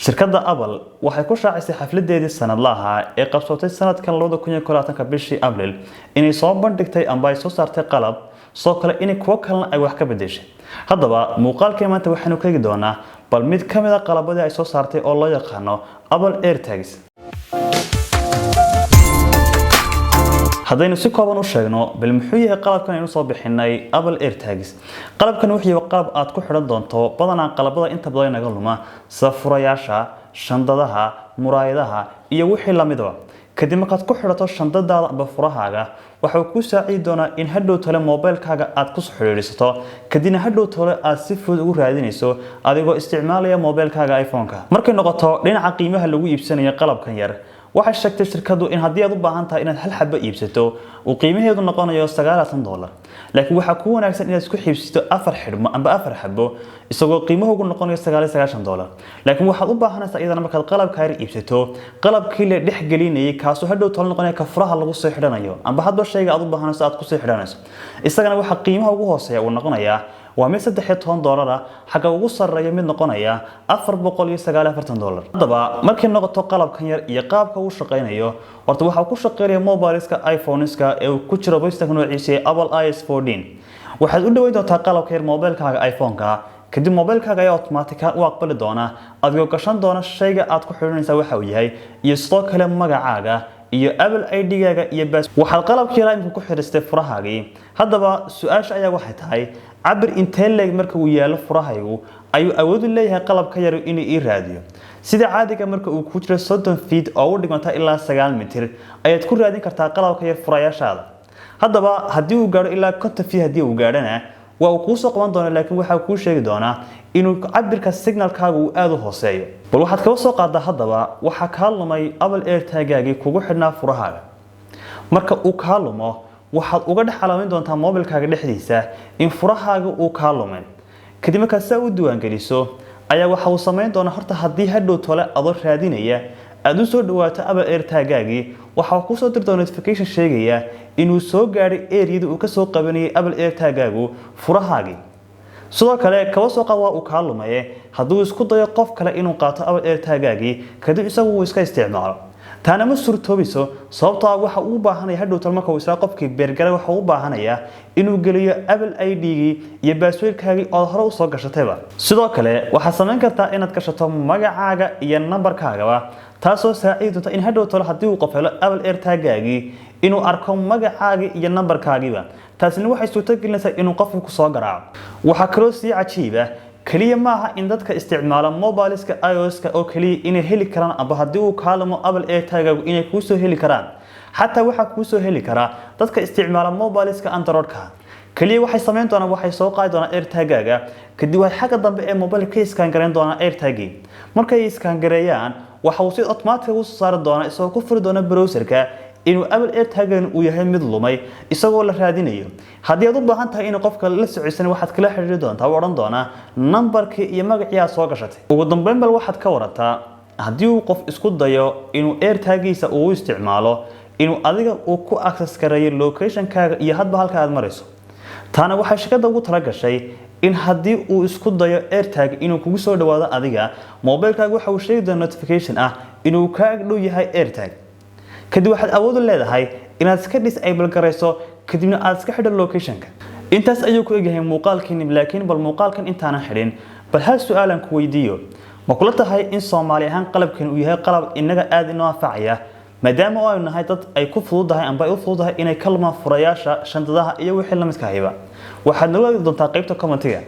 shirkadda Apple waxay ku shaacisay xafladeedii sanadlaha ee qabsatay sanadkan 2020 bishii Abriil inay soo bandhigtay amba ay soo saartay qalab soo kale in kuwa kalena ay wax ka bedeshay. Haddaba muuqaalkeen maanta waxaanu ka eegi doonaa bal mid ka mid ah qalabada ay soo saartay oo loo yaqaano Apple AirTags. haddaynu si kooban u sheegno bal muxuu yahay qalabkan aynu soo bixinay Apple AirTags. qalabkan wuxuu yahay qalab aad ku xidhan doonto badanaa qalabada inta badan naga luma safurayaasha, shandadaha, muraayadaha iyo wixii la mid ah. kadib markaad ku xidhato shandadaada amba furahaaga waxa uu ku saaciidi doonaa in hadhow tole mobilkaaga aad ku soo xiriiriso kadibna hadhow tole aad si fudud ugu raadinayso adigoo isticmaalaya mobilkaaga iPhone-ka. markay noqoto dhinaca qiimaha lagu iibsanayo qalabkan yar waxay sheegtay shirkadu in haddii aad u baahan tahay inaad hal xabba iibsato uu qiimaheedu noqonayo $90 laakiin waxa ku wanaagsan inaad isku xiibsato 4 xidhmo amba 4 xabbo isagoo qiimahu noqonayo $99 laakiin waxaad u baahanaysaa iyadana markaad qalabka yar iibsato qalabkii la dhex gelinayay kaasoo hadhow tolo noqonaya ka furaha lagu soo xidhanayo amba hadba shayga aad u baahanayso aad ku soo xidhanayso isagana waxa qiimaha ugu hooseeya uu noqonayaa waa $13 xagga ugu sareeya mid noqonaya $449. haddaba markii noqoto qalabkan yar iyo qaabka uu shaqeynayo horta waxa ku shaqeynaya mobileska iPhone-ska ee ku jira boystack noociisa Apple iOS 14 waxaad u dhaweyn doontaa qalabka yar mobilkaaga iPhone-ka kadib mobilkaaga ayaa automatic u aqbali doona adigoo gashan doona shayga aad ku xidhanaysaa waxa uu yahay iyo sidoo kale magacaaga iyo Apple ID-gaaga iyo bas waxaad qalabkii raadinta ku xiristay furahaagii. haddaba su'aasha ayaa waxay tahay cabir intee leeg marka uu yaalo furahaygu ayuu awood u leeyahay qalabka yar inuu ii raadiyo. sida caadiga marka uu ku jiro 30 feet oo u dhiganta ilaa 9 mitir ayaad ku raadin kartaa qalabka yar furayaashaada. haddaba haddii uu gaaro ilaa 50 feet haddii uu gaarana waa uu ku soo qaban doonaa laakiin waxa uu ku sheegi doonaa inuu cabirka signalkaaga uu aad u hooseeyo. bal waxaad ka soo qaadaa haddaba waxa ka lumay Apple AirTag-gaagii kugu xidhnaa furahaaga. marka uu ka lumo waxaad uga dhex calaamin doontaa mobilkaaga dhexdiisa in furahaaga uu ka lumay. kadib markaad saa u diiwaan geliso ayaa waxa uu sameyn doonaa horta haddii hadhow tole adoo raadinaya aad u soo dhawaato Apple AirTag-gaagii waxa uu ku soo dirto notification sheegaya inuu soo gaaray area uu ka soo qabanayay Apple AirTag-gaagu furahaagii. sidoo kale kaba soo qaad waa uu ka lumay hadduu isku dayo qof kale inuu qaato Apple AirTag-gaagii kadib isagu uu iska isticmaalo taana ma suurtoobiso sababtoo waxa uu baahanaya hadhow tole marka uu isla qofkii beergalay waxa uu baahanaya inuu geliyo Apple ID-gii iyo password-kaagii oo hore u soo gashatayba. sidoo kale waxaad samayn kartaa inaad gashato magacaaga iyo numberkaaga taasoo saaciidi doonta in hadhow tole haddii uu qof helo Apple AirTag-gaagii inuu arko magacaaga iyo numberkaagiiba taasina waxay suurtagelinaysaa inuu qofku ku soo garaaco. waxa kaloo si cajiib ah kaliya maaha in dadka isticmaala mobileska iOS-ka oo kaliya inay heli karaan aba haddii uu ka lumo Apple AirTag-gaagu inay ku soo heli karaan xataa waxa ku soo heli kara dadka isticmaala mobileska Android-ka kaliya waxay sameyn doonaan waxay soo qaadi doonaan AirTag-gaaga kadib waxay xagga dambe ee mobilka iskaan gareyn doonaan AirTag-gii. markay iskaan gareeyaan waxa uu si automatic u soo saari doonaa isagoo ku furi doona browser-ka inuu Apple AirTag-gan uu yahay mid lumay isagoo la raadinayo. haddii aad u baahan tahay in qofka la socodsan waxaad kala xiriiri doontaa oo oran doona numberkii iyo magacii aad soo gashatay. ugu dambeyn bal waxaad ka warataa haddii uu qof isku dayo inuu AirTag-giisa uu isticmaalo inuu adiga uu ku access gareeyo location-kaaga iyo hadba halka aad marayso. taana waxay shirkadda ugu tala gashay in haddii uu isku dayo AirTag inuu kugu soo dhawaado adiga mobilkaaga waxa uu sheegi doonaa notification ah inuu ka dhow yahay AirTag. kadib waxaad awood u leedahay inaad iska disable garayso kadibna aad iska xidho location-ka. intaas ayuu ku egyahay muuqaalkeen laakiin bal muuqaalkan intaanan xidhin bal hal su'aalan ku weydiiyo ma kula tahay in Soomaali ahaan qalabkan uu yahay qalab inaga aad inoo anfacaya maadaama ay nahay dad ay ku fududahay amba ay u fududahay inay kalma furayaasha shandadaha iyo wixii la midka ahayba. waxaad nala wadaagi doontaa qaybta comment-ga.